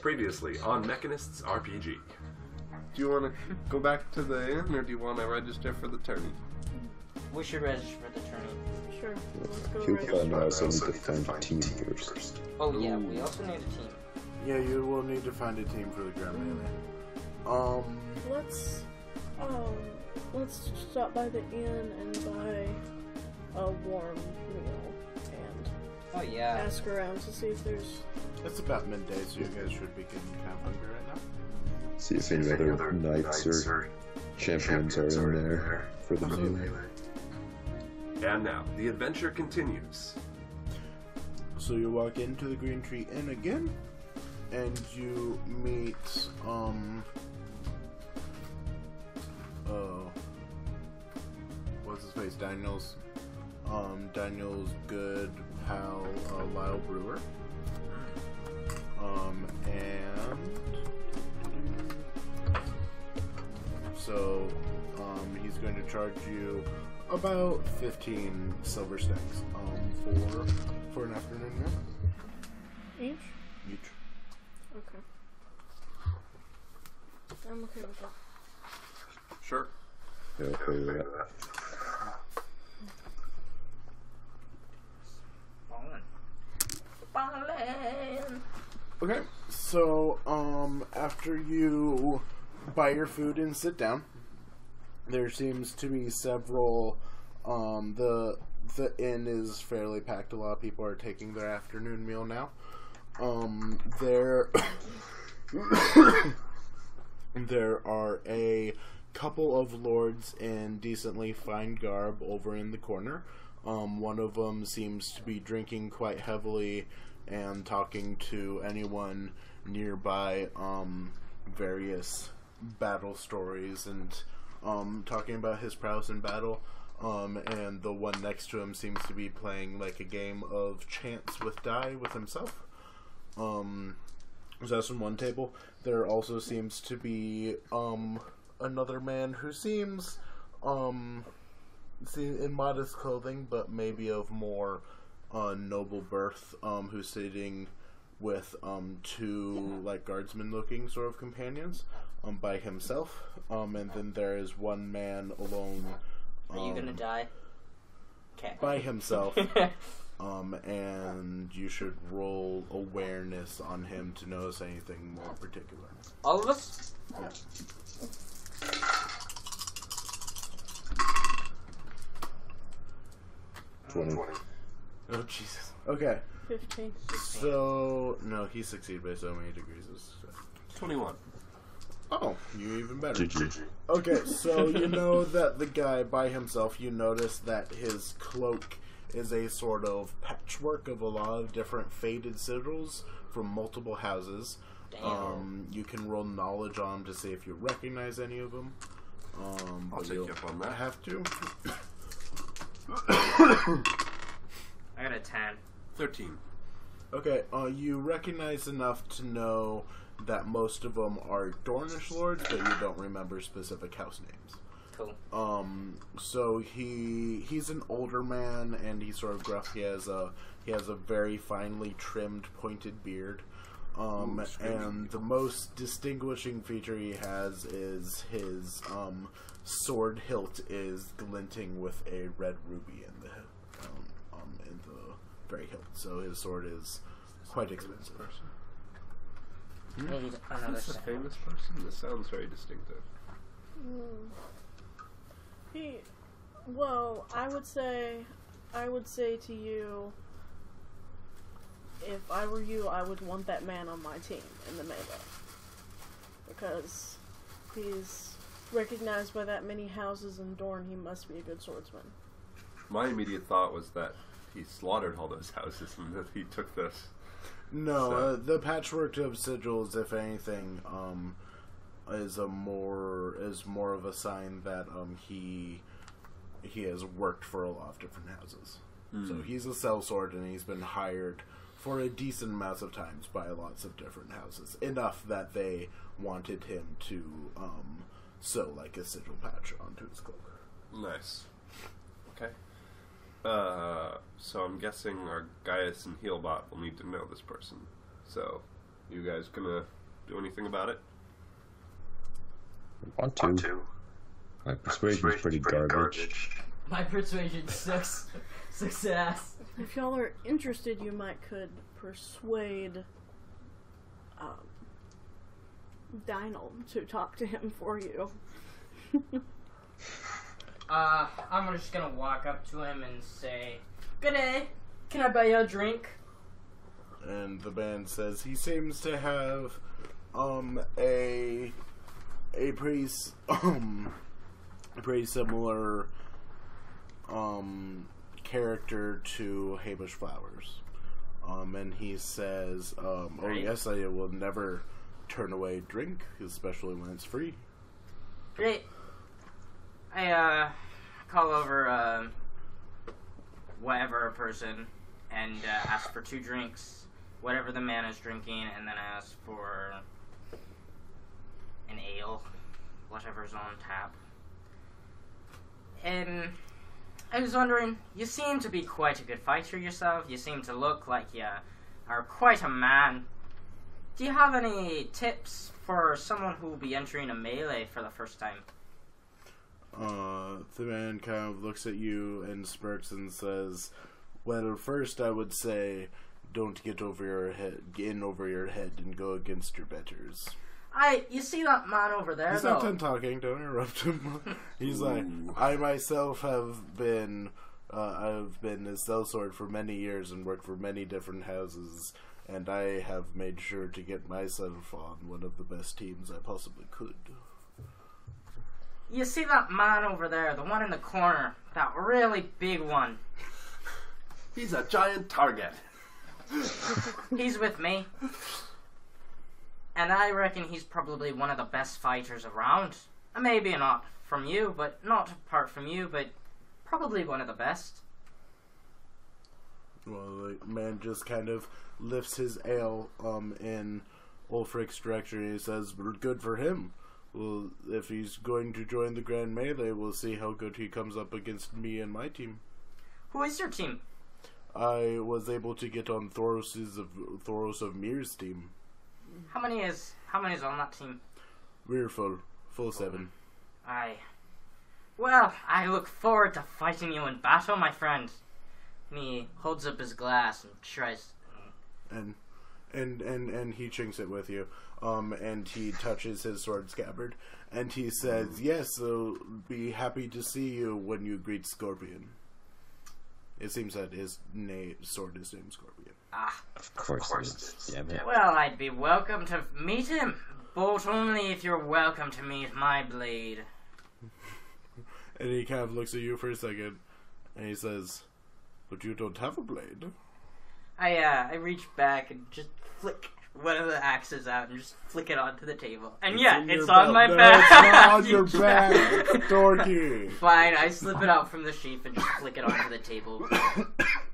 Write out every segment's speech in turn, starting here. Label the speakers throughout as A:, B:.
A: Previously on Mechanists RPG.
B: Do you want to go back to the inn, or do you want to register for the tourney?
C: We should register for the tourney.
D: Sure. Let's go
E: He'll
D: register.
E: find out, so we need to find a team first.
C: Oh yeah, we also need a team.
F: Yeah, you will need to find a team for the Grand Melee.
D: Let's stop by the inn and buy a warm meal and ask around to see if there's...
F: It's about midday, so you guys should be getting kind of hungry right now.
E: See if any other knights or champions are in there for the melee.
A: And now, the adventure continues.
F: So you walk into the Green Tree Inn again, and you meet, what's his face, Daniel's good pal, Lyle Brewer. So, he's going to charge you about 15 silver stacks, for an afternoon meal.
D: Each?
F: Each.
D: Okay. I'm okay with that.
A: Sure.
E: Yeah, okay with that.
F: Okay, so, after you buy your food and sit down, there seems to be several, the inn is fairly packed. A lot of people are taking their afternoon meal now. There are a couple of lords in decently fine garb over in the corner. One of them seems to be drinking quite heavily and talking to anyone nearby, various battle stories and talking about his prowess in battle. And the one next to him seems to be playing like a game of chance with die with himself. So that's on one table. There also seems to be another man who seems in modest clothing, but maybe of more noble birth, who's sitting with two like guardsman looking sort of companions by himself. And then there is one man alone.
C: Are you gonna die? Okay.
F: By himself. And you should roll awareness on him to notice anything more particular.
C: All of us?
F: Yeah. Oh, Jesus. Okay.
D: 15.
F: So, no, he succeeded by so many degrees.
A: 21.
F: Oh, you even better.
E: GG.
F: Okay, so you know that the guy by himself, you notice that his cloak is a sort of patchwork of a lot of different faded sigils from multiple houses.
C: Damn.
F: You can roll knowledge on him to see if you recognize any of them.
A: I'll take you up on that.
F: Have to.
C: I got a 10.
A: 13.
F: Okay, you recognize enough to know that most of them are Dornish lords, but you don't remember specific house names.
C: Cool.
F: So he's an older man, and he's sort of gruff. He has a very finely trimmed, pointed beard. And the most distinguishing feature he has is his sword hilt is glinting with a red ruby in the very hilt. So his sword is quite expensive.
C: Need another
A: That's a
C: set.
A: famous person? This sounds very distinctive.
D: I would say to you, if I were you, I would want that man on my team in the melee. Because he's recognized by that many houses in Dorne, he must be a good swordsman.
A: My immediate thought was that he slaughtered all those houses and that he took this.
F: No,
A: So-
F: the patchwork of sigils, if anything, is more of a sign that he has worked for a lot of different houses. So he's a sellsword, and he's been hired for a decent amount of times by lots of different houses, enough that they wanted him to sew like a sigil patch onto his cloak.
A: Nice. Okay. So I'm guessing our Gaius and Healbot will need to know this person. So You guys gonna do anything about it?
E: I want to. My persuasion's pretty garbage.
G: My persuasion sucks. Sucks ass.
D: If y'all are interested, you could persuade Dynal to talk to him for you.
C: I'm just gonna walk up to him and say, "Good day. Can I buy you a drink?"
F: And the man says he seems to have a pretty similar character to Hamish Flowers. And he says, oh yes, I will never turn away drink, especially when it's free.
C: Great. I call over whatever person and ask for 2 drinks, whatever the man is drinking, and then ask for an ale, whatever's on tap. And I was wondering, you seem to be quite a good fighter yourself. You seem to look like you are quite a man. Do you have any tips for someone who will be entering a melee for the first time?
F: The man kind of looks at you and smirks and says, well, first I would say, don't get in over your head and go against your betters.
C: You see that man over there,
F: He's
C: though?
F: not done talking, don't interrupt him. He's like, I myself have been a sellsword for many years and worked for many different houses, and I have made sure to get myself on one of the best teams I possibly could.
C: You see that man over there, the one in the corner, that really big one?
A: He's a giant target.
C: He's with me. And I reckon he's probably one of the best fighters around. Maybe not from you, but not apart from you, but probably one of the best.
F: Well, the man just kind of lifts his ale in Ulfric's direction and he says, well, good for him. Well, if he's going to join the Grand Melee, we'll see how good he comes up against me and my team.
C: Who is your team?
F: I was able to get on Thoros of Mir's team.
C: How many is on that team?
F: We're full 7.
C: Well, I look forward to fighting you in battle, my friend. And he holds up his glass and tries.
F: And he chinks it with you. And he touches his sword scabbard, and he says, "Yes, so be happy to see you when you greet Scorpion." It seems that his sword is named Scorpion.
E: Of course it is. Damn it.
C: Well, I'd be welcome to meet him, but only if you're welcome to meet my blade.
F: And he kind of looks at you for a second, and he says, "But you don't have a blade."
C: I reach back and just flick one of the axes out and just flick it onto the table. And it's on my back.
F: It's not on your back, dorky.
C: Fine, I slip it out from the sheath and just flick it onto the table.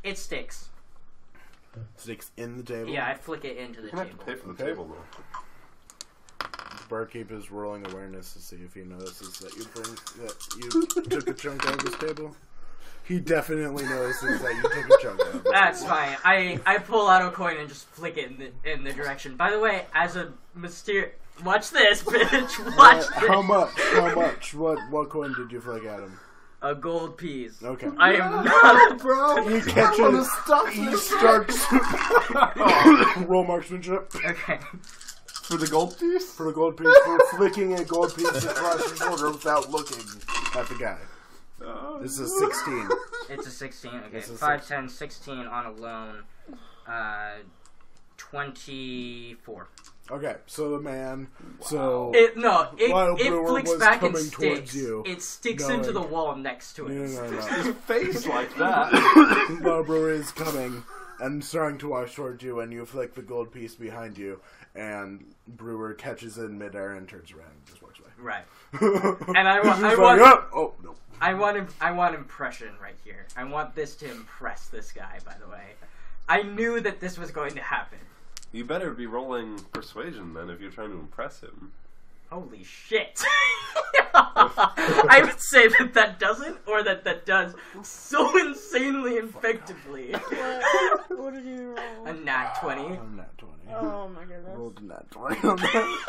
C: It sticks.
F: Sticks in the table?
C: Yeah, I flick it into the
A: You have to
C: table.
A: pay for the table, though.
F: The barkeep is rolling awareness to see if he notices that you took a chunk out of his table. He definitely notices that you took a chunk out of his
C: That's
F: table.
C: fine. I pull out a coin and just flick it in the direction. By the way, as a mysterious... Watch this, bitch! Watch this!
F: How much? What coin did you flick at him?
C: A gold piece.
F: Okay.
C: I am not...
B: Bro,
F: He catches... He starts... Roll marksmanship.
C: Okay.
B: for the gold piece?
F: For the gold piece. For flicking a gold piece across your shoulder without looking at the guy. This is 16.
C: It's a 16. Okay,
F: It's a
C: 5, 10, 16 on a loan. 24.
F: Okay, so the man... So...
C: It
F: While Brewer
C: flicks
F: was
C: back and
F: coming towards
C: sticks.
F: you,
C: It sticks
F: knowing-
C: into the wall next to it.
F: No.
A: Face like that.
F: While Brewer is coming and starting to walk towards you, and you flick the gold piece behind you, and Brewer catches it in midair and turns around and just walks away.
C: Right. And I want
F: Oh, no.
C: I want impression right here. I want this to impress this guy, by the way. I knew that this was going to happen.
A: You better be rolling persuasion then if you're trying to impress him.
C: Holy shit. I would say that doesn't, or that does so insanely effectively.
D: What did you roll?
C: A nat 20.
F: I'm not 20.
D: Oh my goodness.
F: Rolled a nat 20 on that.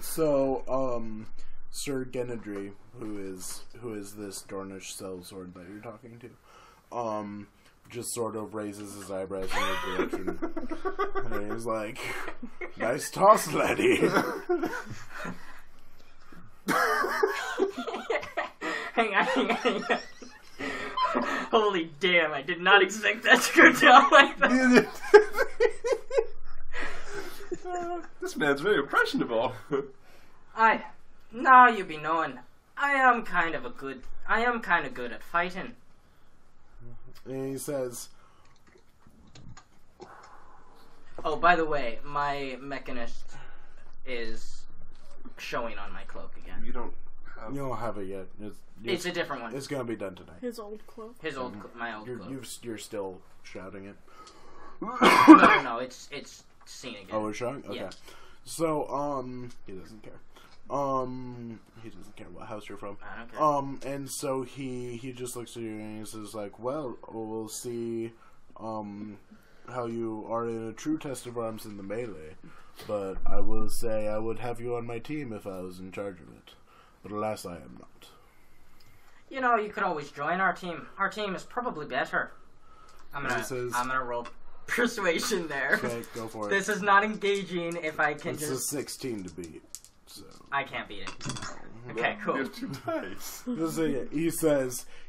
F: So, Sir Genadry, who is this Dornish sellsword that you're talking to, just sort of raises his eyebrows in your direction. And he's like, "Nice toss, laddie."
C: Hang on. Holy damn, I did not expect that to go down like that.
A: This man's very impressionable.
C: Now you be knowing, I am kind of good at fighting.
F: And he says,
C: Oh, by the way, my Mechanist is showing on my cloak again.
A: You don't
F: have it yet.
C: It's a different one.
F: It's gonna be done tonight.
D: His old cloak.
C: My old cloak.
F: You're still shouting it.
C: No, it's seen again.
F: Oh, it's shouting? Okay.
C: Yeah.
F: So, he doesn't care. He doesn't care what house you're from.
C: I don't care.
F: And so he just looks at you and he says, like, well, we'll see, how you are in a true test of arms in the melee. But I will say I would have you on my team if I was in charge of it. But alas, I am not.
C: You know, you could always join our team. Our team is probably better. I'm gonna roll persuasion there.
F: Okay, go for it.
C: This is not engaging if I can
F: It's a 16 to beat. So.
C: I can't beat it. Okay, cool.
A: You have 2 dice.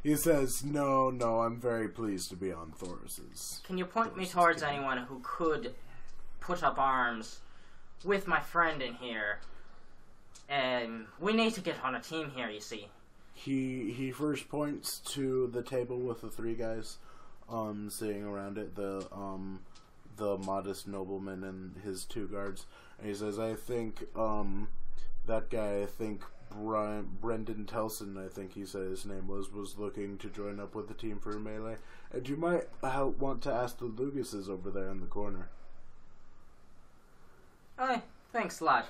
F: He says, no, I'm very pleased to be on Thoris's.
C: Can you point me towards anyone who could put up arms with my friend in here? We need to get on a team here, you see.
F: He first points to the table with the 3 guys sitting around it, the modest nobleman and his 2 guards. And he says, I think that guy, Brendan Telson, I think he said his name was looking to join up with the team for melee. And you might want to ask the Lucases over there in the corner.
C: Oh, thanks, lad.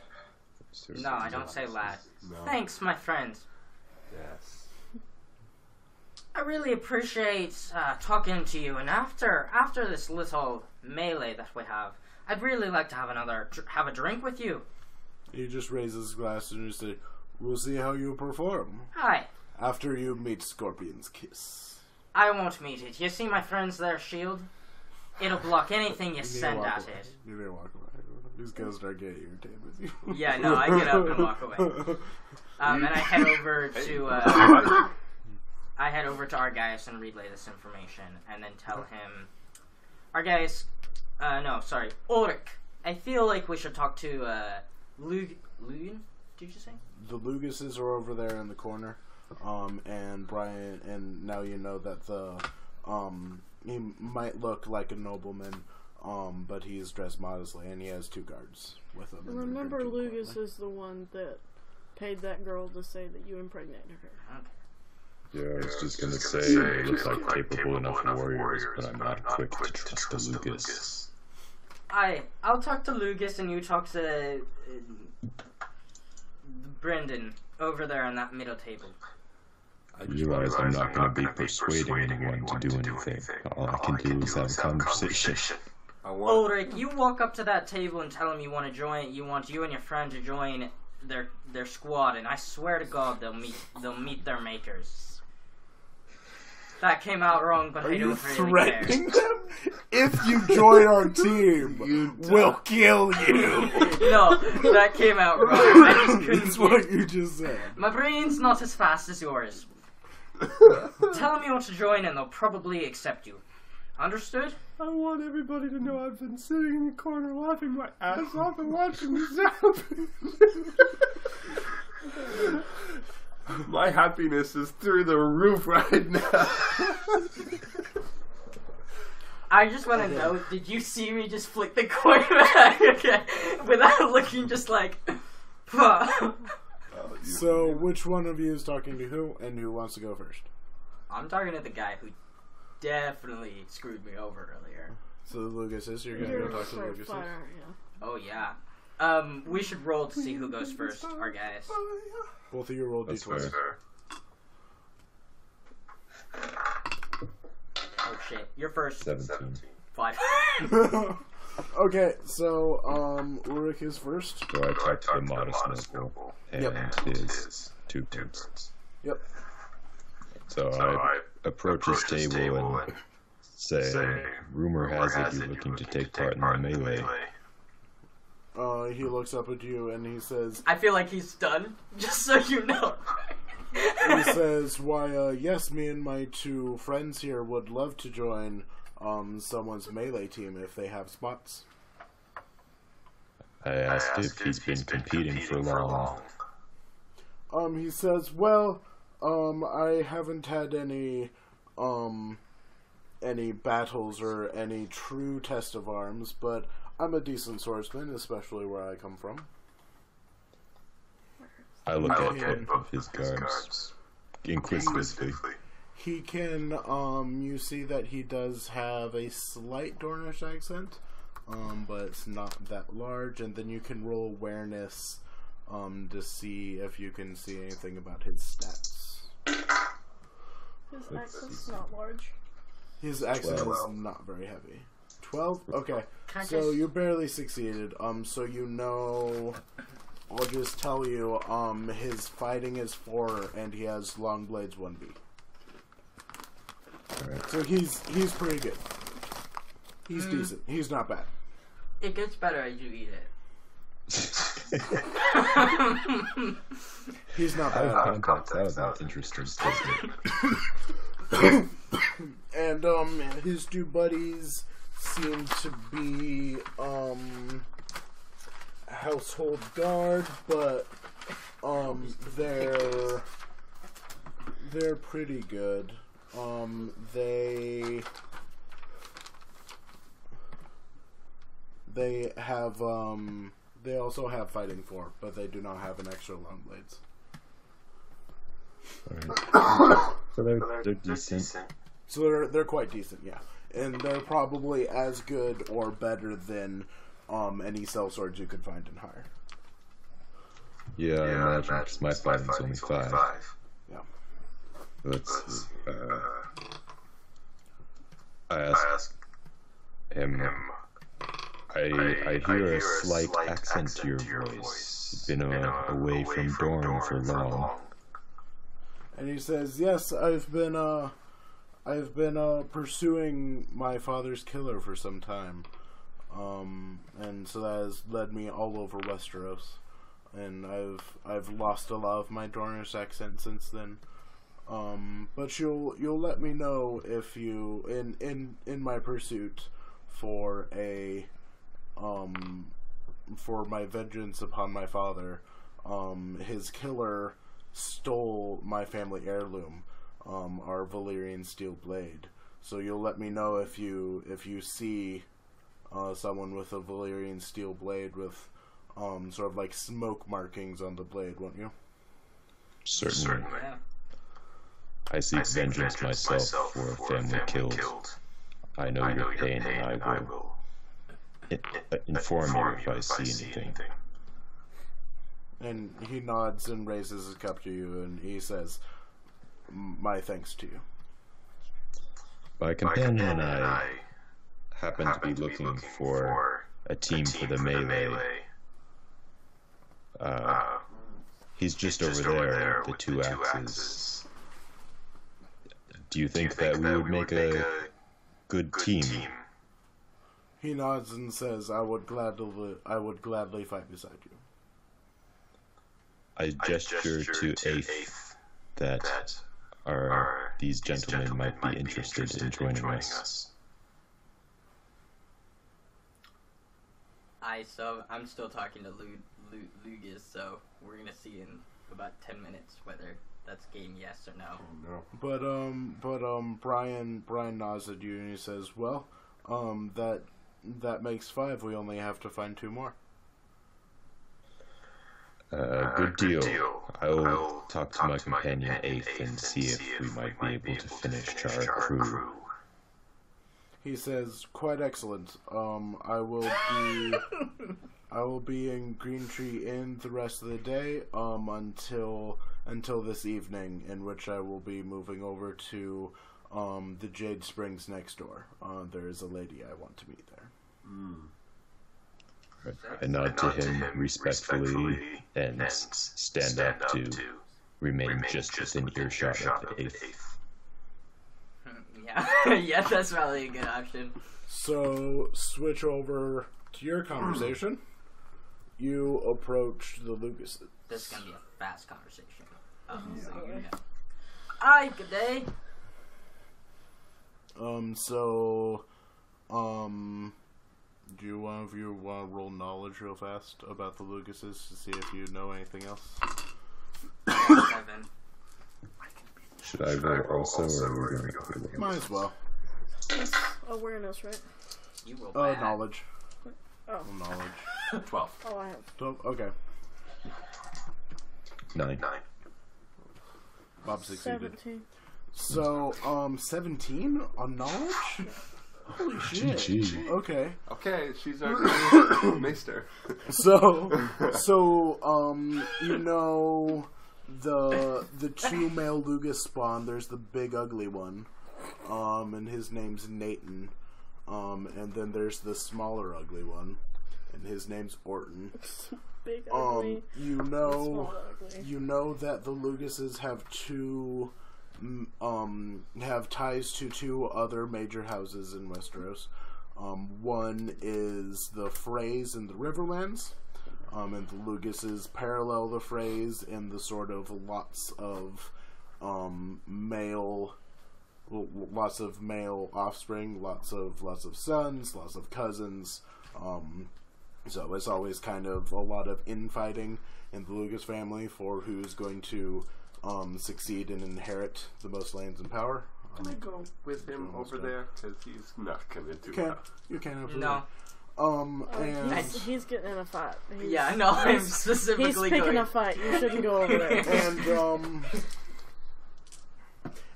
C: No, I don't say lad.
A: No.
C: Thanks, my friend.
A: Yes.
C: I really appreciate talking to you, and after this little melee that we have, I'd really like to have a drink with you.
F: He just raises his glass and he says, we'll see how you perform.
C: Hi.
F: After you meet Scorpion's Kiss.
C: I won't meet it. You see my friend's there shield? It'll block anything you send at it.
F: You need to walk away. He's gonna start getting irritated with you.
C: Yeah, no, I get up and walk away. And I head over to Argaius and relay this information, and then tell him, Argaius, Ulrich. I feel like we should talk to Lugan. Did you say?
F: The Lucases are over there in the corner, and Brian. And now you know that he might look like a nobleman. But he's dressed modestly, and he has 2 guards with him.
D: Remember, Lucas is the one that paid that girl to say that you impregnated her.
E: Yeah, I was just gonna say, you look like capable enough warriors, but I'm not equipped to trust the Lucas.
C: I'll talk to Lucas, and you talk to Brendan over there on that middle table.
E: I realize I'm not gonna be persuading anyone to do anything. All I can do is have a conversation.
C: Ulrich, you walk up to that table and tell them you want to join. You want you and your friend to join their squad, and I swear to God they'll meet their makers. That came out wrong, but I don't really
F: threatening them? If you join our team, we'll kill you.
C: No, that came out wrong. I just couldn't.
F: That's what you just said.
C: My brain's not as fast as yours. Tell them you want to join, and they'll probably accept you. Understood?
B: I want everybody to know I've been sitting in the corner laughing my ass off and watching this happen.
A: My happiness is through the roof right now.
C: I just want to know, did you see me just flick the coin back? Okay. Without looking just like...
F: So, which one of you is talking to who, and who wants to go first?
C: I'm talking to the guy who definitely screwed me over earlier.
F: So the Lucases, you're gonna go talk to the Lucases?
C: Oh yeah. We should roll to see who goes first, our guys.
F: Both of you roll d20.
C: Oh shit, you're first.
E: 17.
C: 5.
F: Okay, so Ulrich is first.
E: So I talk to the modest noble and his two pimps.
F: Yep.
E: So I approach his table and say, rumor has it you're looking to take part in the melee.
F: He looks up at you and he says,
C: I feel like he's done, just so you know.
F: he says, why, yes, me and my two friends here would love to join someone's melee team if they have spots.
E: I asked if he's been competing for long.
F: He says, well, I haven't had any battles or any true test of arms, but I'm a decent swordsman, especially where I come from.
E: I look at both of his guards inquisitively.
F: He can, you see that he does have a slight Dornish accent, but it's not that large, and then you can roll awareness, to see if you can see anything about his stats.
D: His accent's not large.
F: His accent is not very heavy. 12? Okay.
C: Can I
F: So
C: just-
F: you barely succeeded. So you know, I'll just tell you, his fighting is 4, and he has long blades 1B.
E: Alright.
F: So he's pretty good. He's decent. He's not bad.
C: It gets better as you eat it.
F: He's not
E: Out
F: bad.
E: of context, that was interesting.
F: And his two buddies seem to be household guard, but they're pretty good. They have they also have fighting 4, but they do not have an extra long blades.
E: Alright. So they're decent.
F: So they're quite decent, yeah. And they're probably as good or better than any sellswords you could find in hire.
E: Yeah, I imagine, because my fighting's only 5.
F: Yeah.
E: Let's I ask him, I hear a slight accent to your voice. You've been away from Dorne for long.
F: And he says, "Yes, I've been pursuing my father's killer for some time, and so that has led me all over Westeros, and I've lost a lot of my Dornish accent since then. But you'll let me know if you in my pursuit for for my vengeance upon my father. His killer stole my family heirloom, our Valyrian steel blade. So you'll let me know if you see someone with a Valyrian steel blade with sort of like smoke markings on the blade, won't you?"
E: Certainly.
C: Yeah.
E: I seek vengeance myself for a family killed. I know your pain, and I will inform you if I see anything.
F: And he nods and raises his cup to you, and he says, "My thanks to you."
E: My companion and I happen to be looking for a team for the melee. He's just over there with the 2 axes. Do you think that we would make a good team?
F: He nods and says, I would gladly fight beside you."
E: I gesture to Aith that these gentlemen might be interested in joining us.
C: I'm still talking to Lugas, so we're gonna see in about 10 minutes whether that's game yes or no.
A: No.
F: But Brian nods at you and he says, "Well, that makes 5. We only have to find 2 more."
E: Good deal. I will talk to my companion Aith and see if we might be able to finish our crew.
F: He says, "Quite excellent. I will be in Green Tree Inn the rest of the day, until this evening, in which I will be moving over to the Jade Springs next door. There is a lady I want to meet there.
E: I nod to him respectfully and stand up to remain just within earshot of the 8th.
C: Yeah, yeah, that's probably a good option.
F: So, switch over to your conversation. You approach the Lucases.
C: This is gonna be a fast conversation. Hi, good day.
F: Do you want to roll knowledge real fast about the Lucases to see if you know anything else?
C: 7.
E: Should I roll also, or are we going to go?
F: Might as well.
D: Awareness, right?
C: You roll bad.
F: Knowledge.
D: Oh.
F: Knowledge.
A: 12.
D: Oh, I have.
F: 12? Okay.
E: 9.
F: Bob succeeded.
D: 17.
F: So, 17 on knowledge? Holy shit.
E: GG.
F: Okay.
A: Okay, she's our maester.
F: So, you know, the two male Lugus spawn, there's the big ugly one, and his name's Nathan, and then there's the smaller ugly one, and his name's Orton.
D: Big ugly.
F: You know that the Luguses have have ties to two other major houses in Westeros. One is the Freys in the Riverlands, and the Luguses parallel the Freys in the sort of lots of male offspring, lots of sons, lots of cousins. So it's always kind of a lot of infighting in the Lugus family for who's going to succeed and inherit the most lands and power.
A: Can I go with him over there? Because he's not going to do that.
F: You can.
C: No.
F: And
D: He's getting in a fight.
C: Yeah, no, I'm specifically
D: He's picking
C: going.
D: a fight. You shouldn't go over there.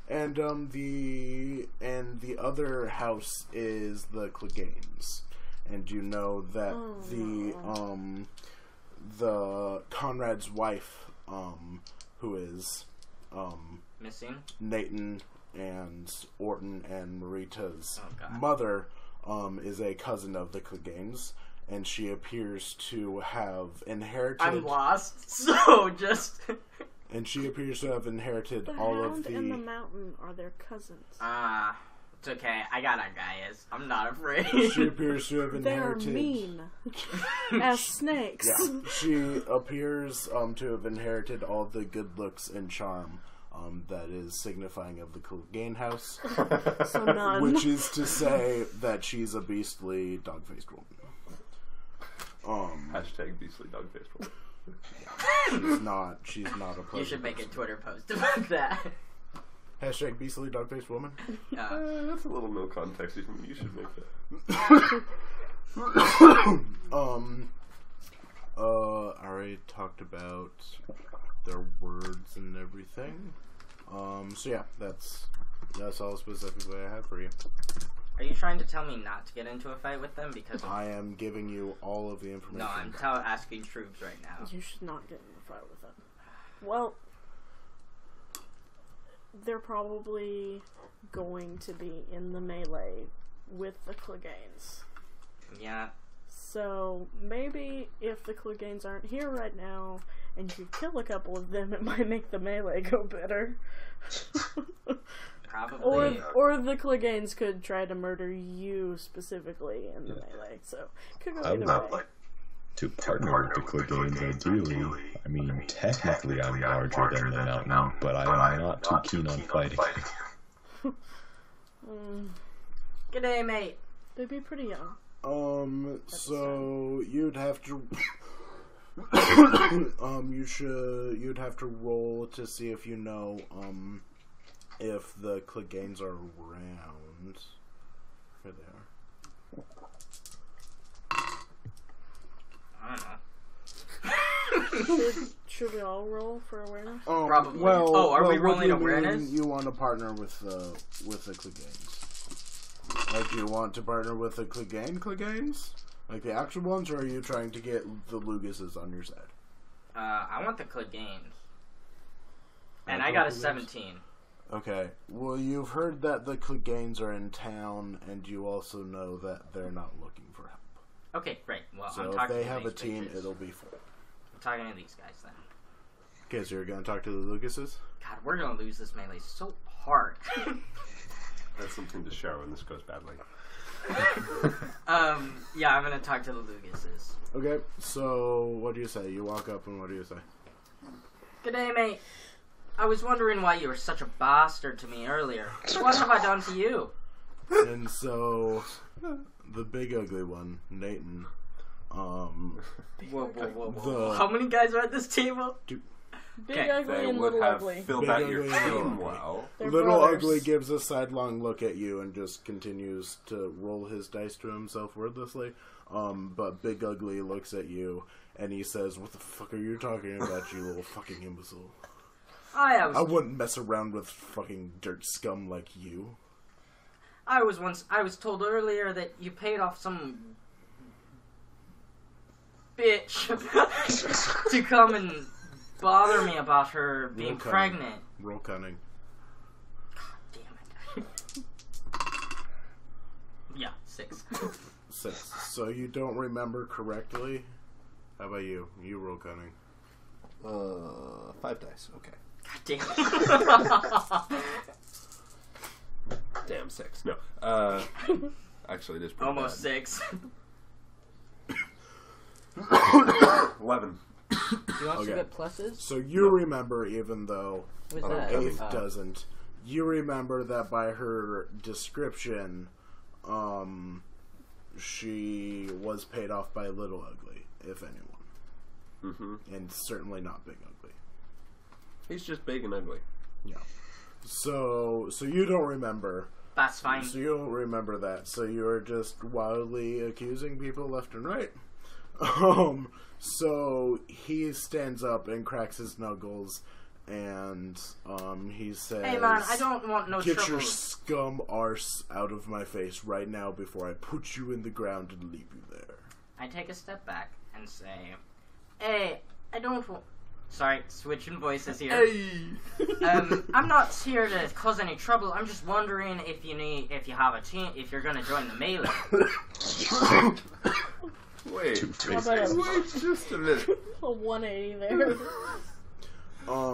F: and the other house is the Cleganes. And you know that the Conrad's wife, who is
C: Missing?
F: Nathan and Orton and Marita's
C: God.
F: mother, is a cousin of the Cleganes, and she appears to have inherited.
C: I'm lost, so just.
F: And she appears to have inherited
D: The
F: all of
D: Hound
F: the.
D: and the Mountain are their cousins.
C: It's okay. I got our guys. I'm not afraid.
F: She appears to have
D: They are
F: inherited.
D: mean as snakes.
F: Yeah, she appears to have inherited all the good looks and charm that is signifying of the Clegane house,
D: So none.
F: which is to say that she's a beastly dog-faced woman.
A: Hashtag beastly dog-faced woman.
F: She's not a pleasant
C: You should make a
F: person.
C: Twitter post about that.
F: Hashtag beastly dog-faced woman.
A: That's a little no context. You should make that.
F: I already talked about their words and everything. So yeah, that's all specifically I have for you.
C: Are you trying to tell me not to get into a fight with them because of...
F: I am giving you all of the information.
C: No, I'm asking troops right now.
D: You should not get in a fight with them. Well, they're probably going to be in the melee with the Cleganes.
C: Yeah.
D: So maybe if the Cleganes aren't here right now and you kill a couple of them, it might make the melee go better.
C: Probably.
D: Or the Cleganes could try to murder you specifically in the melee. So could go
E: I would
D: either way.
E: like to partner with the Cleganes ideally. I mean, technically I'm larger than the mountain, but I'm not too keen on fighting.
C: G'day, mate.
D: They'd be pretty young.
F: So you'd have to you'd have to roll to see if you know if the Cleganes are around. Here they are.
C: I don't know.
D: Should we all roll for awareness?
C: Probably.
F: Well,
C: Are we
F: what
C: rolling
F: do you
C: awareness?
F: mean you want to partner with the Cleganes? Like, you want to partner with the Cleganes? Like the actual ones, or are you trying to get the Luguses on your side?
C: I want the Cleganes. And I got a 17.
F: Okay. Well, you've heard that the Cleganes are in town, and you also know that they're not looking for help.
C: Okay, great. Well,
F: So
C: I'm
F: if
C: talking
F: they
C: to
F: have a
C: these
F: team,
C: bitches.
F: it'll be full.
C: I'm talking to these guys then.
F: Okay, so you're gonna talk to the Lucases?
C: God, we're gonna lose this melee so hard.
A: That's something to share when this goes badly.
C: Yeah, I'm gonna talk to the Lucases.
F: Okay, so what do you say? You walk up and what do you say?
C: Good day, mate. I was wondering why you were such a bastard to me earlier. What have I done to you?
F: And so, the big ugly one, Nathan,
C: Whoa, whoa, whoa, whoa.
F: The-
C: How many guys are at this table?
D: Big
C: Okay,
D: ugly
A: They
D: and
A: would
D: little
A: have
D: ugly.
A: filled
F: Big
A: out your
F: ugly and little
A: team
F: ugly.
A: well.
D: They're
F: Little
D: brothers.
F: Ugly gives a sidelong look at you and just continues to roll his dice to himself wordlessly. But Big Ugly looks at you and he says, "What the fuck are you talking about, you little fucking imbecile?
C: I
F: I
C: was
F: wouldn't mess around with fucking dirt scum like you."
C: I was told earlier that you paid off some bitch to come and bother me about her being
F: Roll cunning.
C: pregnant.
F: Roll cunning.
C: Damn it. Yeah, 6.
F: 6. So you don't remember correctly? How about you? You roll cunning.
B: 5 dice. Okay.
C: God damn it.
A: Damn, 6. No. Actually, it is pretty
C: Almost
A: bad.
C: 6.
A: 11.
G: You also
F: Okay.
G: get pluses?
F: So you remember, even though
G: What's
A: Oh,
G: that?
A: okay.
F: Eighth
G: Oh.
F: doesn't, you remember that by her description, she was paid off by Little Ugly, if anyone.
A: Mm-hmm.
F: And certainly not Big Ugly.
A: He's just big and ugly.
F: Yeah. So you don't remember.
C: That's fine.
F: So you don't remember that. So you're just wildly accusing people left and right. So he stands up and cracks his knuckles, and he says,
C: Hey man, I don't want no
F: "Get
C: trouble.
F: your scum arse out of my face right now before I put you in the ground and leave you there."
C: I take a step back and say, hey, I don't want... Sorry, switching voices here. I'm not here to cause any trouble. I'm just wondering if you have a team, if you're gonna join the melee.
A: Wait.
D: How about
A: Wait just a minute.
D: a 180 there?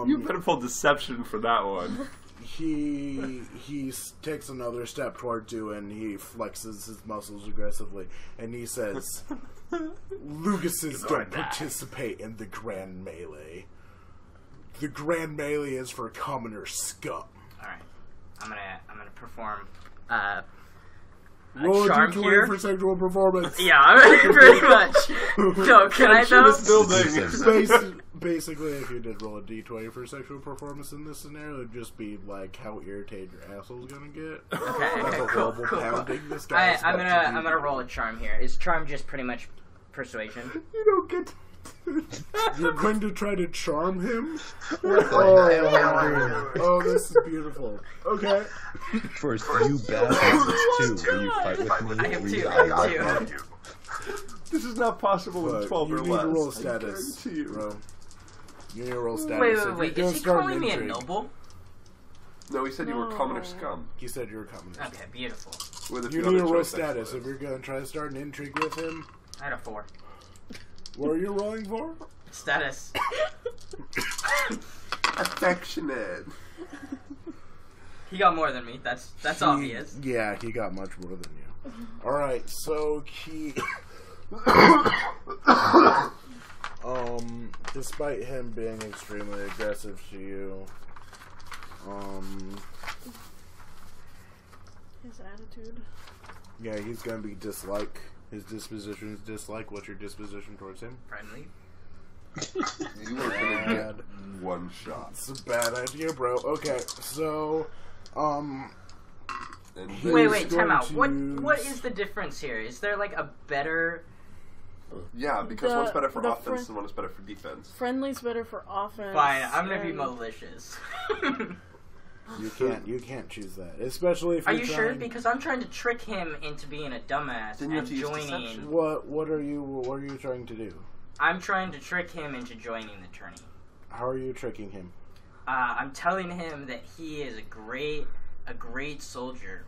A: You better pull deception for that one.
F: He takes another step towards you and he flexes his muscles aggressively and he says, "Lucases don't participate in the Grand Melee. The Grand Melee is for commoner scum."
C: Alright. I'm gonna perform
F: Roll a
C: charm
F: d20
C: here.
F: for sexual performance.
C: Yeah, pretty much. So, can I though?
F: Basically, if you did roll a d20 for sexual performance in this scenario, it'd just be like how irritated your asshole's gonna get.
C: Okay,
F: That's a
C: cool,
F: horrible
C: cool.
F: pounding. This guy.
C: I'm gonna roll a charm here. Is charm just pretty much persuasion?
F: You don't get. You're going to try to charm him? Oh, this is beautiful. Okay.
E: First, you bastards, too. Will you fight with me?
C: I have
E: Will
C: two.
E: you-
C: I have two.
A: This is not possible
F: But
A: with 12
F: you
A: or
F: need
A: less.
F: to roll
A: I
F: status,
A: guarantee you.
F: bro. You need to roll status.
C: Wait,
F: If
C: wait, wait.
F: you're
C: Is
F: gonna
C: he
F: start
C: calling
F: an
C: me a
F: intrigue-
C: noble?
A: No, he said you were commoner scum.
F: He said you were coming.
C: Okay, beautiful.
A: With a
F: You
A: few
F: need to
A: other
F: roll
A: choice
F: status. If
A: expletives.
F: you're going to try to start an intrigue with him,
C: I had a 4.
F: what are you rolling for?
C: Status.
A: Affectionate.
C: He got more than me. That's obvious.
F: Yeah, he got much more than you. Alright, so he... despite him being extremely aggressive to you,
D: His attitude.
F: yeah, he's gonna be dislike. His disposition is dislike. What's your disposition towards him?
C: Friendly.
A: You are gonna get one shot.
F: It's a bad idea, bro. Okay, so,
A: And
F: He
C: Wait,
F: was
C: wait,
F: going
C: time out.
F: to
C: What
F: use-
C: is the difference here? Is there like a better...
A: yeah, because
D: The-
A: one's better for
D: the
A: offense and one is better for defense.
D: Friendly's better for offense.
C: Fine, I'm gonna be
D: and-
C: malicious.
F: you can't choose that, especially if
C: Are
F: you're
C: you sure?
F: trying-
C: Because I'm trying to trick him into being a dumbass
A: Then you have
C: and
A: to use
C: joining...
A: deception.
F: What are you trying to do?
C: I'm trying to trick him into joining the tourney.
F: How are you tricking him?
C: I'm telling him that he is a great soldier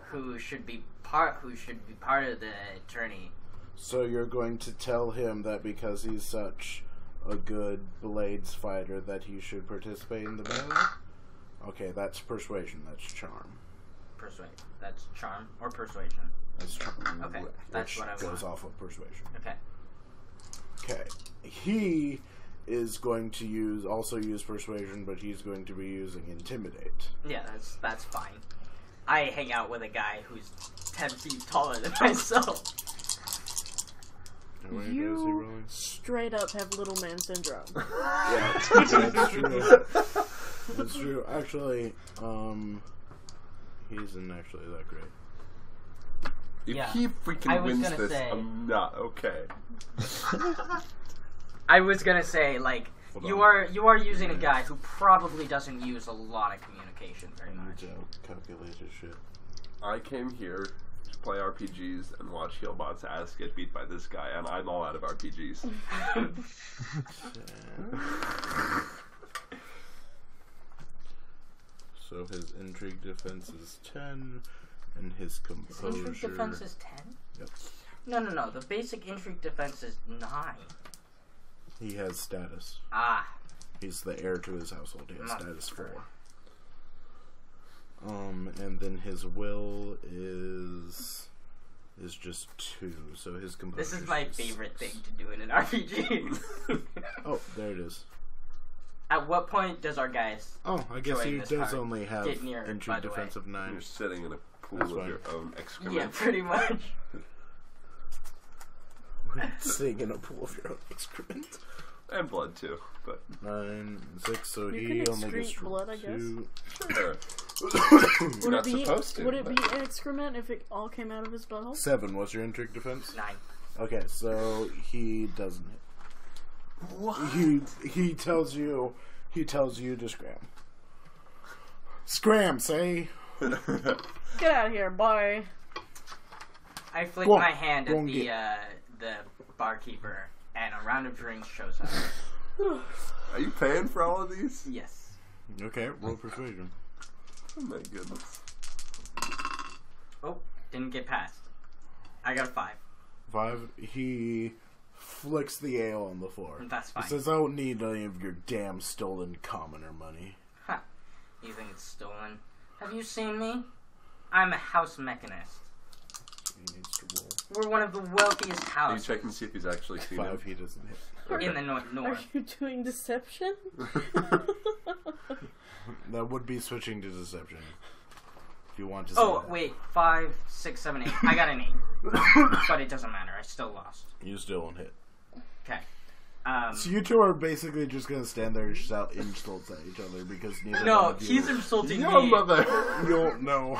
C: who should be part of the tourney.
F: So you're going to tell him that because he's such a good blades fighter that he should participate in the melee? Okay, that's persuasion. That's charm.
C: Persuade. That's charm or persuasion.
F: That's charm.
C: Okay, that's what I
F: goes
C: want.
F: off of persuasion.
C: Okay.
F: Okay. He is going to use persuasion, but he's going to be using intimidate.
C: Yeah, that's fine. I hang out with a guy who's 10 feet taller than myself.
F: And where is he
D: You
F: rolling?
D: straight up have little man syndrome.
F: Yeah, that's true. That's true. Actually, he isn't actually that great.
A: If
G: Yeah.
A: he
G: I
A: freaking
G: was
A: wins
G: gonna
A: this,
G: say-
A: I'm not okay.
C: I was gonna say, like,
F: Hold
C: you
F: on.
C: are using a guy who probably doesn't use a lot of communication very
F: I need
C: much.
F: to calculate his shit.
A: I came here to play RPGs and watch Healbot's ass get beat by this guy, and I'm all out of RPGs.
F: So his intrigue defense is 10, and his
C: His
F: composure...
C: intrigue defense is 10?
F: Yep.
C: No. The basic intrigue defense is 9.
F: He has status.
C: Ah.
F: He's the heir to his household. He has
C: Not
F: status 4.
C: correct.
F: And then his will is just 2. So his composure.
C: This is my favorite thing to do in an RPG.
F: Oh, there it is.
C: At what point does our guys...
F: Oh, I guess
C: Join
F: he
C: this
F: does
C: card.
F: only have
C: Get near it, by
F: intrigue
C: the way.
F: defense of 9.
A: You're sitting in a pool
F: That's
A: of
F: fine.
A: your own excrement.
C: Yeah, pretty much.
F: Sitting in a pool of your own excrement.
A: And blood, too. But
F: 9, 6, so
D: You
F: he
D: can
F: only gets
D: excrete blood, I guess.
F: 2.
A: sure.
D: Would
A: You're not
D: it be
A: supposed to.
D: would it
A: but-
D: be excrement if it all came out of his butthole?
F: 7, what's your intrigue defense?
C: 9.
F: Okay, so he doesn't hit.
A: What?
F: He tells you to scram. Scram, say.
D: Get out of here, boy.
C: I flick
F: Go on,
C: my hand
F: go
C: at
F: and
C: the barkeeper, and a round of drinks shows up.
A: Are you paying for all of these?
C: Yes.
F: Okay, roll persuasion.
A: Oh my goodness.
C: Oh, didn't get past. I got a 5.
F: 5. He flicks the ale on the floor.
C: That's fine.
F: He says, "I don't need any of your damn stolen commoner money."
C: Ha. You think it's stolen? Have you seen me? I'm a house mechanist.
F: He needs to roll.
C: We're one of the wealthiest
A: Are you
C: houses
A: checking to see if he's actually seen
F: 5,
A: it?
F: he doesn't hit.
C: in the
D: Are
C: north.
D: you doing deception?
F: That would be switching to deception. If you want to say
C: Oh,
F: that.
C: wait. 5, 6, 7, 8. I got an 8. But it doesn't matter. I still lost.
F: You still won't hit.
C: Okay.
F: So you two are basically just gonna stand there and shout insults at each other because neither one
C: No,
F: of you...
C: he's insulting
A: Yo,
C: me.
A: mother!
F: You don't know.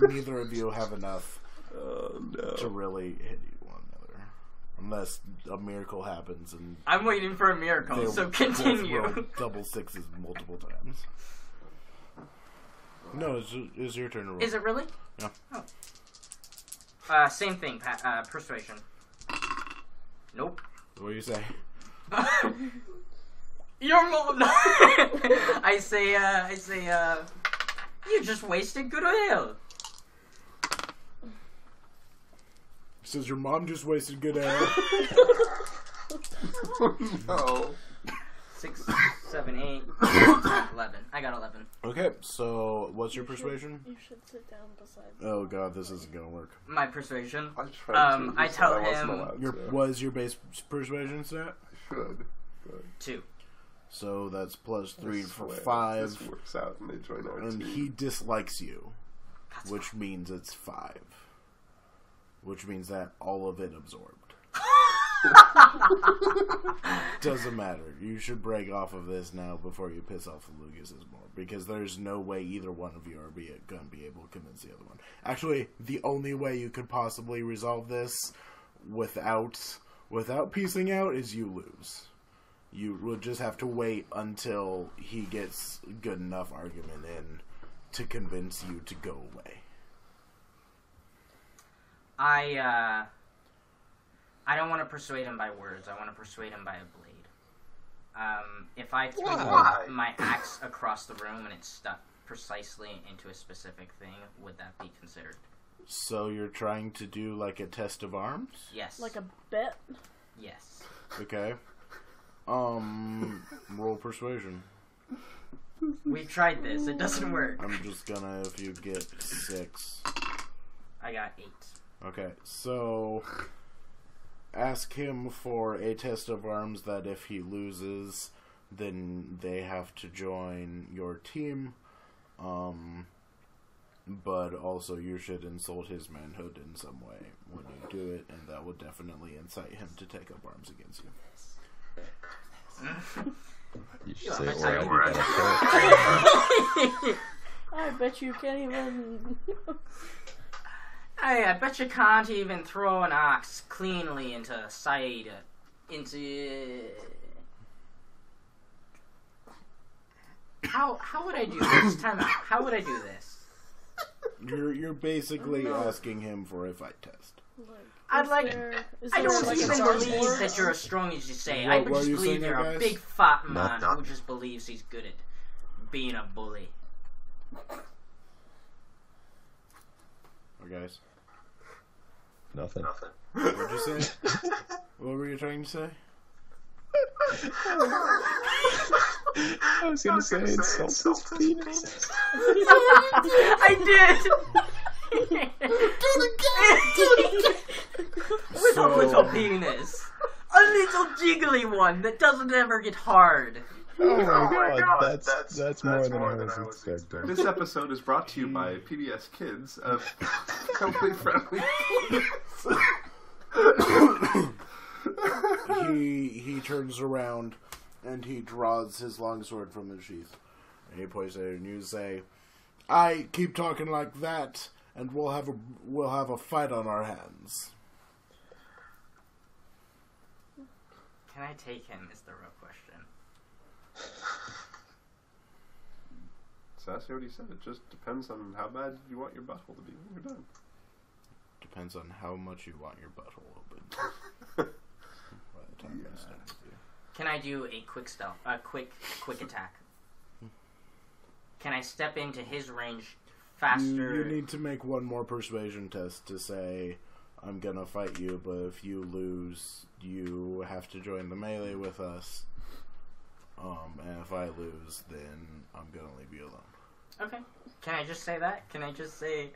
F: Neither of you have enough
A: Oh no.
F: to really hit one another. Unless a miracle happens and
C: I'm waiting for a miracle,
F: they
C: so
F: both
C: continue.
F: roll double 6s multiple times. No, it's your turn to roll.
C: Is it really?
F: Yeah.
C: Oh. Same thing, persuasion. Nope.
F: What do you say?
C: Your mom. I say, you just wasted good ale.
F: Says your mom just wasted good ale.
A: No.
C: 6, 7, 8, 11. I got 11.
F: Okay, so what's your persuasion?
D: You should sit down beside me.
F: Oh god, this isn't gonna work.
C: My persuasion.
A: I tried to.
C: I
A: just
C: tell
A: said I wasn't
C: him-
A: allowed
F: Your
A: to.
F: what is your base persuasion stat?
A: I should.
C: 2.
F: So that's plus 3
A: I
F: for
A: swear,
F: 5.
A: This works out and they join our
F: And
A: team.
F: he dislikes you,
C: That's
F: which means it's 5. Which means that all of it absorbed. Doesn't matter. You should break off of this now before you piss off the Lucases more. Because there's no way either one of you are going to be able to convince the other one. Actually, the only way you could possibly resolve this without piecing out is you lose. You will just have to wait until he gets good enough argument in to convince you to go away. I
C: don't want to persuade him by words. I want to persuade him by a blade. If I threw my axe across the room and it stuck precisely into a specific thing, would that be considered?
F: So you're trying to do like a test of arms?
C: Yes.
D: Like a bet?
C: Yes.
F: Okay. Roll persuasion.
C: We've tried this. It doesn't work.
F: I'm just gonna, if you get 6.
C: I got 8.
F: Okay, so ask him for a test of arms that if he loses, then they have to join your team. But also you should insult his manhood in some way when you do it, and that would definitely incite him to take up arms against you.
E: You should say,
D: I bet you can't even...
C: Hey, I bet you can't even throw an axe cleanly into the side. How would I do this? Time out. How would I do this?
F: You're basically asking him for a fight test.
C: I don't
D: like
C: even
D: a
C: believe that you're as strong as you say. I would just believe you're a big fat man who just believes he's good at being a bully.
F: Oh, guys.
E: Nothing.
F: What did you say? What were you trying to say?
E: I was gonna say insult his penis.
C: I did! With a little penis. A little jiggly one that doesn't ever get hard.
E: Oh my god, that's more than I was expecting.
A: This episode is brought to you by PBS Kids, a family friendly.
F: He turns around and he draws his longsword from his sheath. And he points at it, and you say, "I keep talking like that, and we'll have a fight on our hands."
C: Can I take him? Is the real question.
A: Sassy already said it. Just depends on how bad you want your butthole to be when you're done.
F: Depends on how much you want your butthole open. By the time I'm done with you.
C: Can I do a quick quick attack? Can I step into his range faster?
F: You need to make one more persuasion test to say, "I'm gonna fight you, but if you lose, you have to join the melee with us. And if I lose, then I'm gonna leave you alone."
C: Okay. Can I just say that? Can I just say,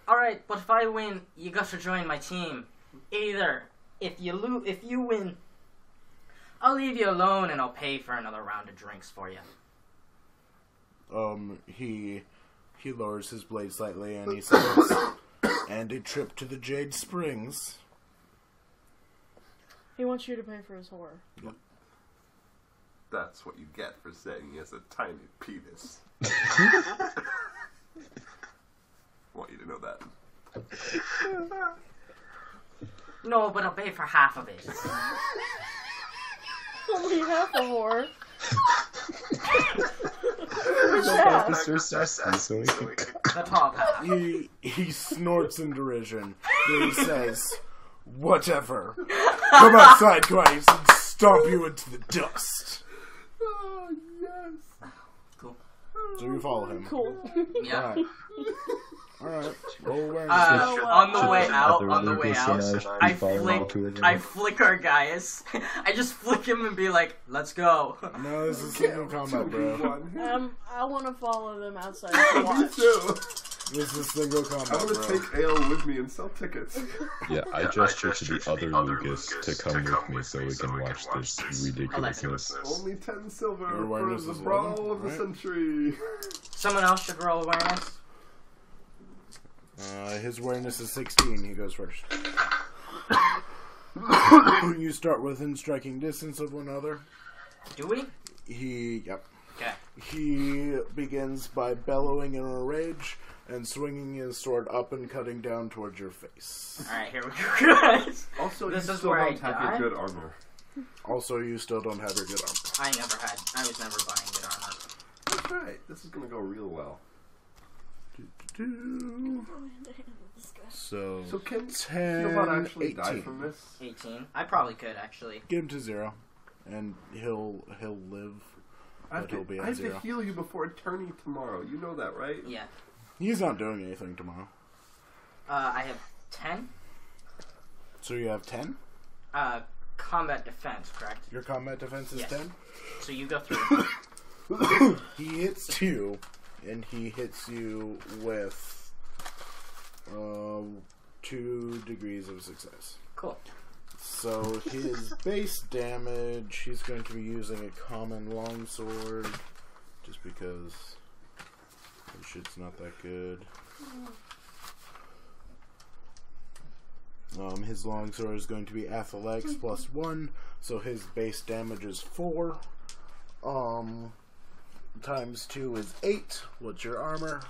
C: alright, but if I win, you got to join my team. Either, if you win, I'll leave you alone and I'll pay for another round of drinks for you.
F: He lowers his blade slightly and he says, "And a trip to the Jade Springs."
D: He wants you to pay for his horror.
F: Yep.
A: That's what you get for saying he has a tiny penis. Want you to know that.
C: No, but I'll pay for half of it.
D: Only half a horror.
E: Officer Sassy, so he can
C: The top half.
F: He snorts in derision. Then he says, "Whatever. Come outside, guys, and stomp you into the dust."
A: Oh, yes.
C: Cool.
F: So you follow him.
D: Cool.
C: Yeah.
F: Alright. Roll awareness.
C: On the way out,
E: other personage
C: I
E: be following to it.
C: flick our guys. I just flick him and be like, "Let's go."
F: No, this is single combat, bro.
D: I want to follow them outside
A: Me
D: to watch.
A: too.
F: This is single
A: I'm
F: combat,
A: gonna
F: bro.
A: take Ale with me and sell tickets.
E: Yeah, I gestured to the other Lucas to come with me so we can watch this ridiculousness.
A: Only 10 silver
F: Your
A: for
F: awareness
A: the
F: is
A: brawl
F: 11,
A: of the
F: right?
A: century.
C: Someone else should roll awareness.
F: His awareness is 16. He goes first. You start within striking distance of one another.
C: Do we?
F: Yep.
C: Okay.
F: He begins by bellowing in a rage and swinging his sword up and cutting down towards your face.
C: Alright, here we go, guys.
A: Also,
C: This
A: you
C: is
A: still
C: where I
A: don't have
C: die?
A: your good armor.
F: Also, you still don't have your good armor.
C: I was never buying good armor.
A: That's right. This is gonna go real well.
F: So
A: can
F: 10,
A: Philbot actually
F: 18.
A: die from this?
C: 18. I probably could, actually.
F: Get him to 0. and he'll live, but he'll be
A: I
F: at
A: have
F: 0.
A: to heal you before attorney tomorrow. You know that, right?
C: Yeah.
F: He's not doing anything tomorrow.
C: I have 10.
F: So you have 10?
C: Combat defense, correct?
F: Your combat defense is
C: Yes.
F: 10?
C: So you go through.
F: He hits you, and he hits you with 2 degrees of success.
C: Cool.
F: So his base damage, he's going to be using a common longsword, just because this shit's not that good. His longsword is going to be athletics plus 1, so his base damage is 4. Times 2 is 8. What's your armor?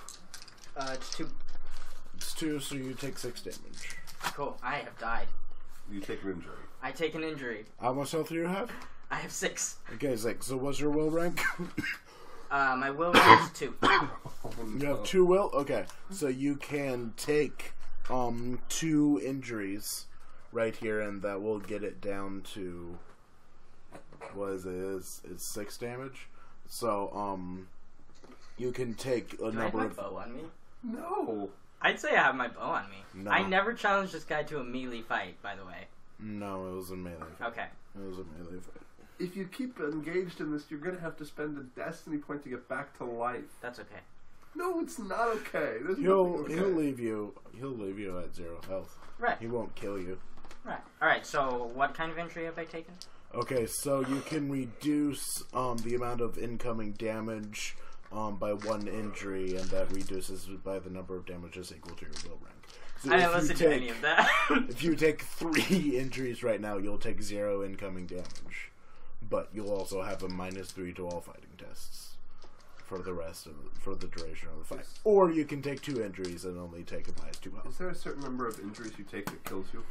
C: It's 2.
F: It's 2, so you take 6 damage.
C: Cool. I have died.
A: You take an injury.
C: I take an injury.
F: How much health do you have?
C: I have 6.
F: Okay, 6. So what's your will rank?
C: My will rank is 2.
F: You have 2 will? Okay. So you can take 2 injuries right here, and that will get it down to, what is it? It's 6 damage. So you can take a
C: Do I have
F: number
C: my
F: of
C: bow on me?
A: No.
C: I'd say I have my bow on me.
F: No.
C: I never challenged this guy to a melee fight, by the way.
F: No, it was a melee fight.
C: Okay.
F: It was a melee fight.
A: If you keep engaged in this, you're gonna have to spend a destiny point to get back to life.
C: That's okay.
A: No, it's not okay. There's
F: He'll
A: nothing okay.
F: leave you at 0 health.
C: Right.
F: He won't kill you.
C: Right. Alright, so what kind of injury have I taken?
F: Okay, so you can reduce the amount of incoming damage by 1 injury, and that reduces it by the number of damages equal to your will rank. So
C: I
F: if
C: didn't
F: you
C: listen to any of that.
F: If you take 3 injuries right now, you'll take 0 incoming damage. But you'll also have a -3 to all fighting tests for the duration of the fight. Or you can take 2 injuries and only take a -2 health.
A: Is there a certain number of injuries you take that kills you?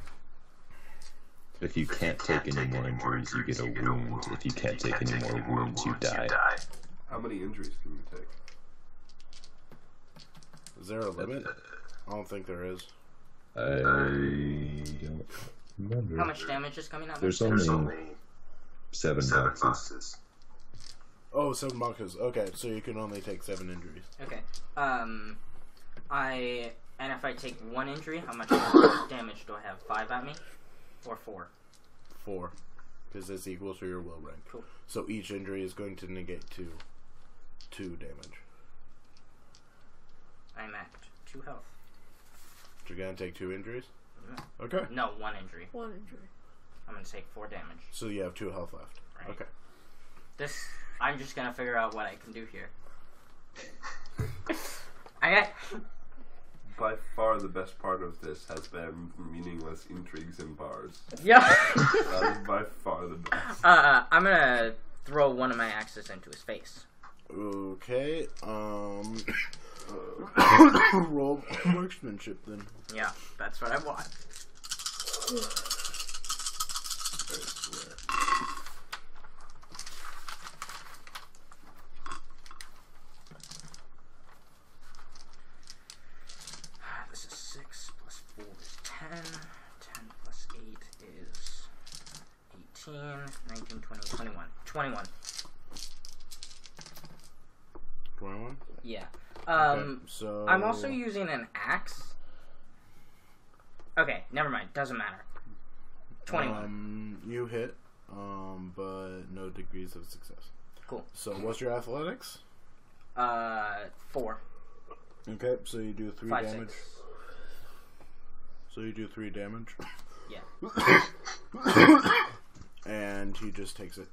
E: If you can't take any more injuries, you get a wound. If you can't take any more wounds, you die.
A: How many injuries can you take?
F: Is there a limit? I don't think there is.
E: I don't remember.
C: How much damage is coming out?
E: There's only 7 boxes.
F: Oh, 7 boxes. Okay, so you can only take 7 injuries.
C: Okay. And if I take 1 injury, how much damage do I have? 5 at me? Or 4?
F: 4. Because it's equal to your will rank.
C: Cool.
F: So each injury is going to negate 2 damage.
C: I'm at 2 health.
F: You're going to take 2 injuries?
C: Yeah.
F: Okay.
C: No, 1 injury.
D: 1 injury.
C: I'm going to take 4 damage.
F: So you have 2 health left.
C: Right.
F: Okay.
C: I'm just going to figure out what I can do here. Okay.
A: By far the best part of this has been meaningless intrigues in bars.
C: Yeah.
A: That is by far the best.
C: I'm going to throw one of my axes into his face.
F: Okay. Roll marksmanship then.
C: Yeah, that's what I want. This is 6 plus 4 is 10. 10 plus 8 is 18. 19, 20, 21. 21.
F: 21?
C: Yeah.
F: Okay, so
C: I'm also using an axe. Okay, never mind. Doesn't matter. 21.
F: You hit, but no degrees of success.
C: Cool.
F: So what's your athletics?
C: 4.
F: Okay, so you do 3
C: 5,
F: damage.
C: 6.
F: So you do 3 damage.
C: Yeah.
F: And he just takes it.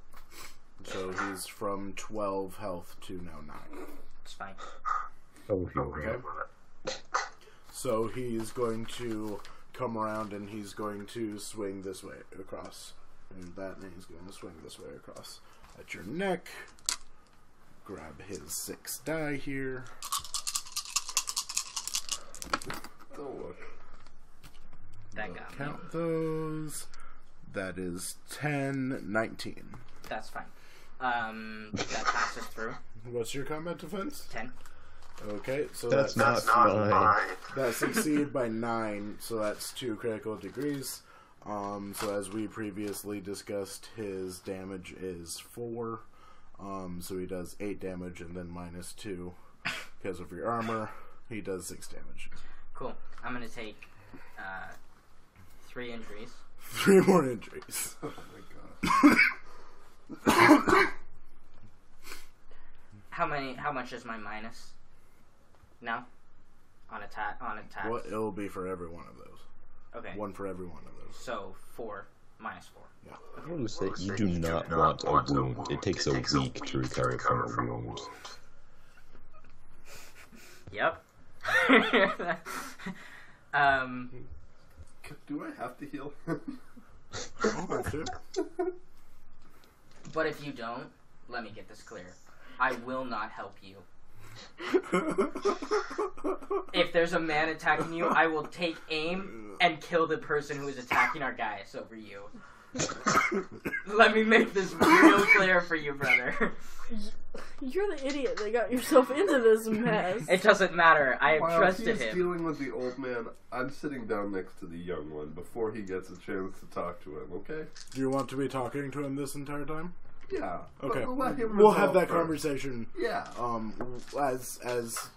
F: So he's from 12 health to now 9.
C: It's fine.
E: Oh,
F: Okay. So he's going to come around and he's going to swing this way across. And that and he's going to swing this way across at your neck. Grab his 6 die here.
A: Don't look.
C: That got me.
F: Count those. That is 10, 19.
C: That's fine. That passes through.
F: What's your combat defense?
C: 10.
F: Okay, so
E: That's not fine.
F: that succeed by 9, so that's 2 critical degrees. So as we previously discussed, his damage is 4. So he does 8 damage and then minus 2 because of your armor. He does 6 damage.
C: Cool. I'm gonna take 3 injuries.
F: 3 more injuries.
A: Oh my god.
C: How much is my minus? No? On attack.
F: Well, it'll be for every one of those.
C: Okay.
F: 1 for every one of those.
C: So 4 minus 4.
F: Yeah.
E: I will say you do not want a wound. It takes a week to recover from a wound.
C: Yep.
A: Do I have to heal?
C: But if you don't, let me get this clear. I will not help you. If there's a man attacking you, I will take aim and kill the person who is attacking our guys over you. Let me make this real clear for you, brother.
D: You're the idiot that got yourself into this mess.
C: It doesn't matter. I have
A: While
C: trusted
A: he's
C: him.
A: dealing with the old man, I'm sitting down next to the young one before he gets a chance to talk to him, okay?
F: Do you want to be talking to him this entire time?
A: Yeah.
F: Okay.
A: We'll
F: We'll have
A: resolve
F: that
A: first.
F: conversation.
A: Yeah.
F: As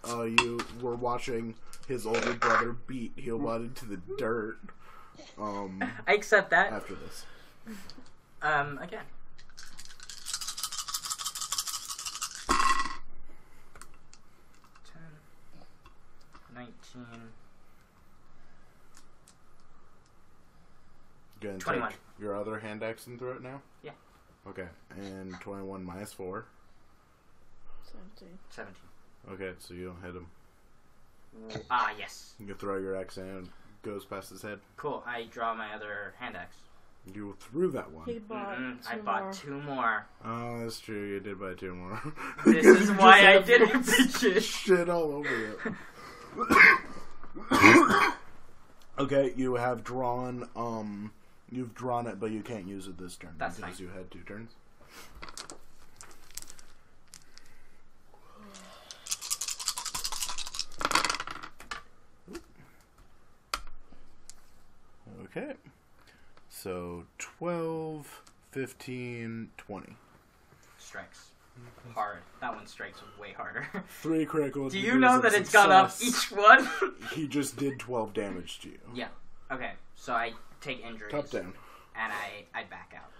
F: you were watching his older brother beat Healbot into the dirt.
C: I accept that.
F: After this.
C: Again.
F: Gonna
C: 21.
F: take your other hand axe and throw it now?
C: Yeah.
F: Okay, and 21 minus 4.
C: 17.
F: Okay, so you don't hit him.
C: Yes.
F: You throw your axe and it goes past his head.
C: Cool. I draw my other hand axe.
F: You threw that one.
D: He bought
C: I
D: two
C: bought
D: more.
C: 2 more.
F: Oh, that's true. You did buy 2 more.
C: This
F: Because
C: is
F: you
C: why I
F: just
C: did
F: have
C: it, bitches.
F: Shit all over it. Okay, you have drawn. You've drawn it, but you can't use it this turn
C: That's
F: because
C: fine.
F: you had 2 turns. Okay. So 12, 15, 20.
C: Strikes. Hard. That one strikes way harder.
F: 3 critical.
C: Do you know that it's gone up each one?
F: He just did 12 damage to you.
C: Yeah. Okay. So I take injuries.
F: Top down.
C: And I back out.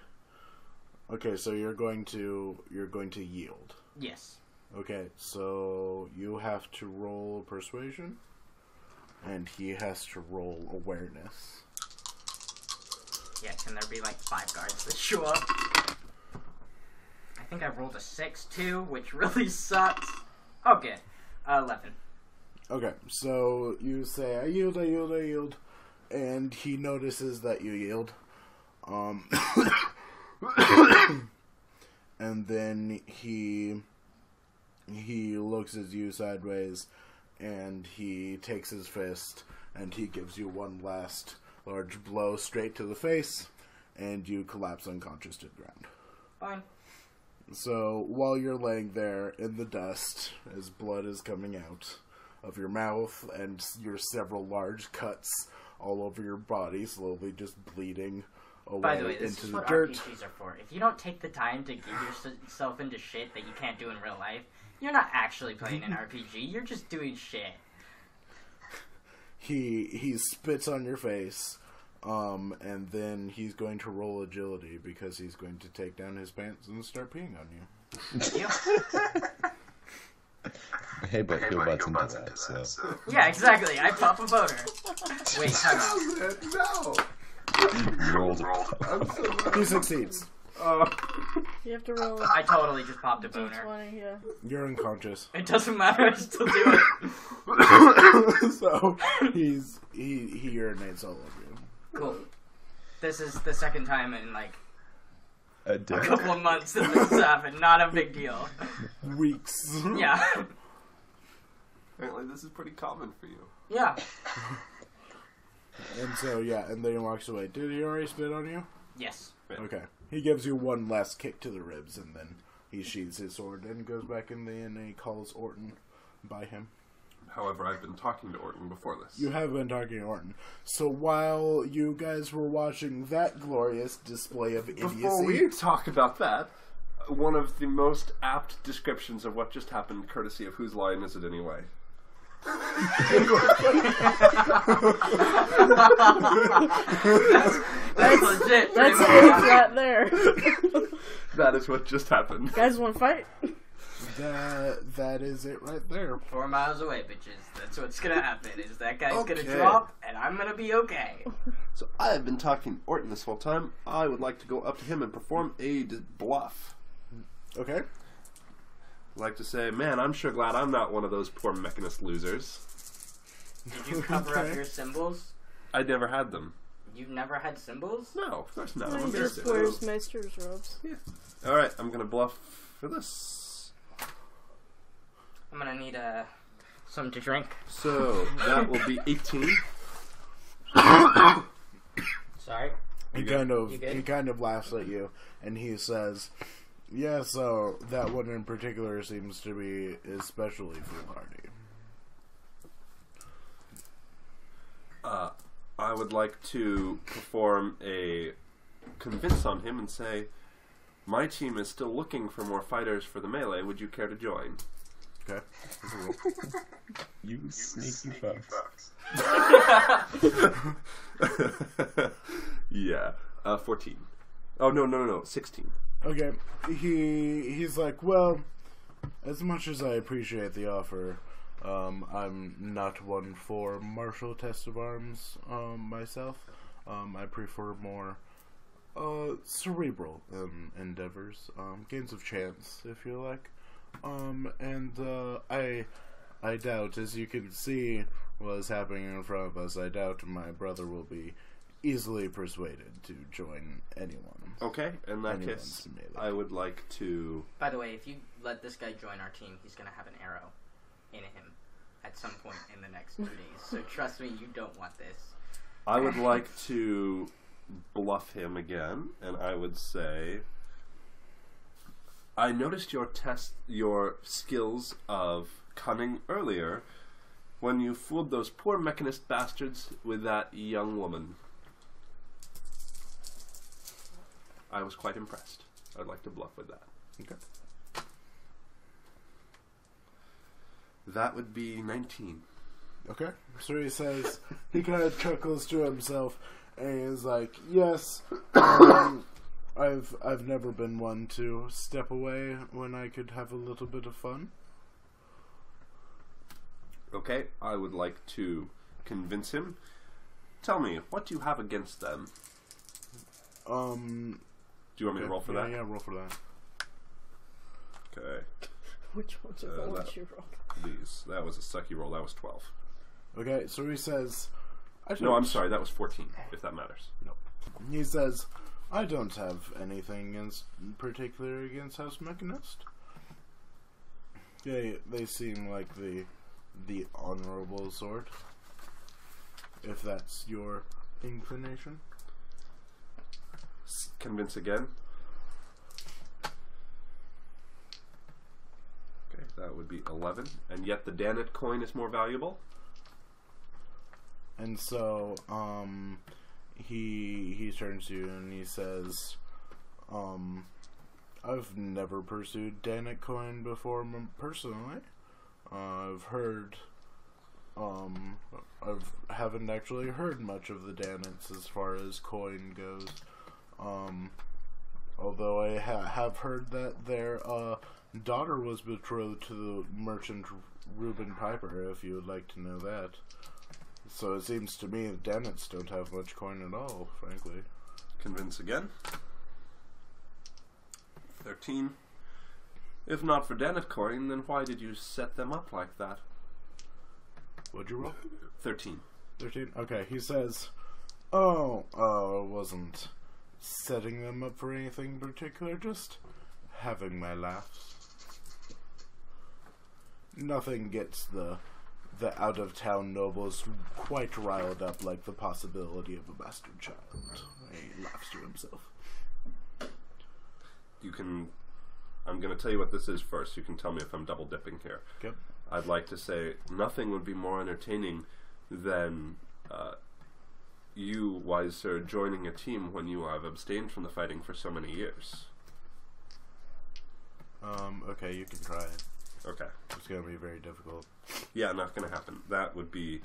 F: Okay, so you're going to yield.
C: Yes.
F: Okay, so you have to roll persuasion, and he has to roll awareness.
C: Yeah, can there be like 5 guards that show up? I think I rolled a 6 too, which really sucks. Okay. 11.
F: Okay, so you say, I yield, and he notices that you yield. And then he looks at you sideways, and he takes his fist, and he gives you one last large blow straight to the face, and you collapse unconscious to the ground.
C: Fine.
F: So, while you're laying there in the dust, as blood is coming out of your mouth, and your several large cuts all over your body, slowly just bleeding away
C: By the way, this
F: into
C: is
F: the
C: what
F: dirt.
C: RPGs are for. If you don't take the time to give yourself into shit that you can't do in real life, you're not actually playing an RPG, you're just doing shit.
F: He spits on your face, and then he's going to roll agility because he's going to take down his pants and start peeing on you.
E: Hey, but Healbot's into that, so...
C: Yeah, exactly. I pop a boner. Wait, time out.
A: No!
E: Rolled
A: I'm so glad.
F: He succeeds.
D: You have to roll
C: I totally just popped a boner.
D: D20, yeah.
F: You're unconscious.
C: It doesn't matter, I still do it.
F: So, he urinates all over you.
C: Cool. This is the second time in like
E: a
C: a
E: day.
C: couple of months that this has happened. Not a big deal.
F: Weeks.
C: Yeah.
A: Apparently this is pretty common for you.
C: Yeah.
F: And so, yeah, and then he walks away. Did he already spit on you?
C: Yes.
F: Okay. He gives you one last kick to the ribs, and then he sheathes his sword and goes back in the inn, and he calls Orton by him.
A: However, I've been talking to Orton before this.
F: You have been talking to Orton. So while you guys were watching that glorious display of idiocy...
A: Before we talk about that, one of the most apt descriptions of what just happened, courtesy of whose line is it anyway?
C: That's legit.
D: That's it right there.
A: That is what just happened.
D: You guys want to fight?
F: That is it right there.
C: 4 miles away, bitches. That's what's gonna happen. Is that guy's
A: Okay.
C: gonna drop, and I'm gonna be okay.
A: So I have been talking to Orton this whole time. I would like to go up to him and perform a bluff.
F: Okay.
A: I'd like to say, man, I'm sure glad I'm not one of those poor Mechanist losers.
C: Did you cover up your symbols?
A: I never had them.
C: You've never had symbols?
A: No, of course not.
D: He
A: I'm a
D: just
A: maester.
D: wears maester's robes.
A: Yeah. Alright, I'm gonna bluff for this.
C: I'm gonna need something to drink.
A: So, that will be 18.
C: Sorry.
F: He
A: You
C: good?
F: kind of laughs at you, and he says, "Yeah, so that one in particular seems to be especially foolhardy."
A: I would like to perform a convince on him and say, my team is still looking for more fighters for the melee. Would you care to join?
F: Okay.
E: You sneaky fucks.
A: Yeah. 14. Oh, no. 16.
F: Okay. He's like, well, as much as I appreciate the offer, I'm not one for martial test of arms myself. I prefer more cerebral endeavors, games of chance, if you like. I doubt, as you can see what's happening in front of us, I doubt my brother will be easily persuaded to join anyone.
A: Okay, in that
F: Anyone's
A: case,
F: melee.
A: I would like to...
C: By the way, if you let this guy join our team, he's gonna have an arrow in him at some point in the next 2 days. So trust me, you don't want this.
A: I would like to bluff him again, and I would say... I noticed your skills of cunning earlier when you fooled those poor Mechanist bastards with that young woman. I was quite impressed. I'd like to bluff with that.
F: Okay.
A: That would be 19.
F: Okay. So he says, he kind of chuckles to himself, and he's like, yes, I've never been one to step away when I could have a little bit of fun.
A: Okay, I would like to convince him. Tell me, what do you have against them? Do you want me to roll for that?
F: Yeah, roll for that.
A: Okay.
D: Which ones are the ones you rolled?
A: These. That was a sucky roll. That was 12.
F: Okay, so he says...
A: No, I'm sorry. That was 14, if that matters.
F: Nope. He says, I don't have anything particular against House Mechanist. They seem like the honorable sort. If that's your inclination.
A: Convince again. Okay, that would be 11. And yet the Danet coin is more valuable?
F: And so, he turns to you and he says, I've never pursued Danet coin before personally. I've heard, haven't actually heard much of the Danets as far as coin goes. Although I have heard that their daughter was betrothed to the merchant Reuben Piper, if you would like to know that. So it seems to me the Danets don't have much coin at all, frankly.
A: Convince again. 13. If not for Danet coin, then why did you set them up like that?
F: What'd you roll?
A: 13.
F: 13? Okay, he says, I wasn't setting them up for anything particular, just having my laughs. Nothing gets the out-of-town nobles quite riled up like the possibility of a bastard child. He laughs to himself.
A: You can... I'm going to tell you what this is first. You can tell me if I'm double-dipping here.
F: Yep.
A: I'd like to say nothing would be more entertaining than you, wise sir, joining a team when you have abstained from the fighting for so many years.
F: Okay, you can try it.
A: Okay.
F: It's gonna be very difficult.
A: Yeah, not gonna happen. That would be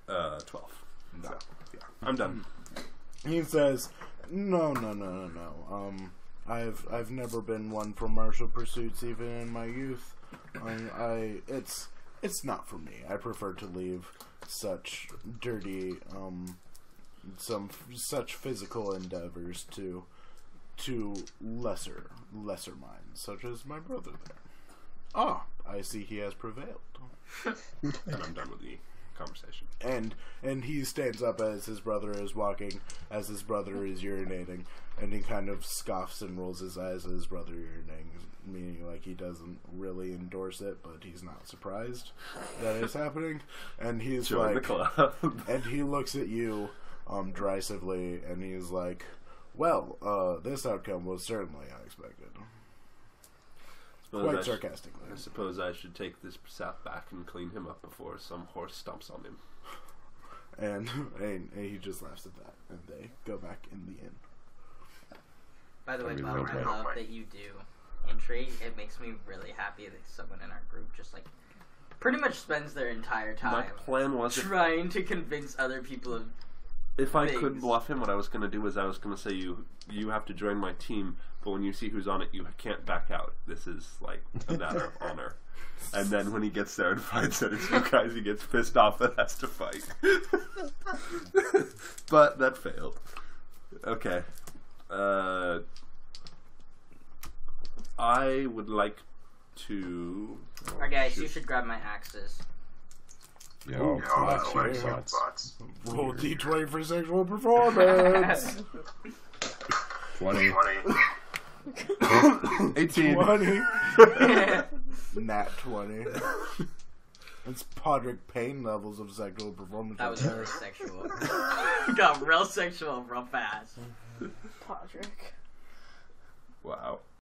A: 12.
F: No.
A: So, yeah, I'm done.
F: He says, No. I've never been one for martial pursuits, even in my youth. It's not for me. I prefer to leave such dirty, such physical endeavors to lesser minds, such as my brother there. Ah, I see he has prevailed.
A: And I'm done with the conversation.
F: And he stands up as his brother is walking, as his brother is urinating, and he kind of scoffs and rolls his eyes at his brother urinating, meaning like he doesn't really endorse it, but he's not surprised that it's happening. And he's
A: Join the club.
F: and he looks at you derisively, and he's like, well, this outcome was certainly unexpected. Quite sarcastically.
A: I suppose I should take this sap back and clean him up before some horse stomps on him.
F: And he just laughs at that, and they go back in the inn.
C: By the way,
E: I
C: Bob,
E: really
C: I love that you do entry. It makes me really happy that someone in our group just like pretty much spends their entire
A: My
C: time
A: plan was
C: trying to convince other people of
A: if I
C: things.
A: could bluff him, what I was going to do is I was going to say you have to join my team, but when you see who's on it, you can't back out. This is like a matter of honor. And then when he gets there and finds that it's you guys, he gets pissed off that has to fight. But that failed. Okay. I would like to...
C: Alright guys, you should grab my axes.
E: Yo,
F: bots,
E: bots,
F: yeah.
E: bots.
F: Roll D20 for sexual performance.
E: 20.
A: 18.
F: 20. Nat 20. It's Podrick Payne levels of sexual performance.
C: That was really sexual. Got real sexual real fast.
D: Podrick.
A: Wow.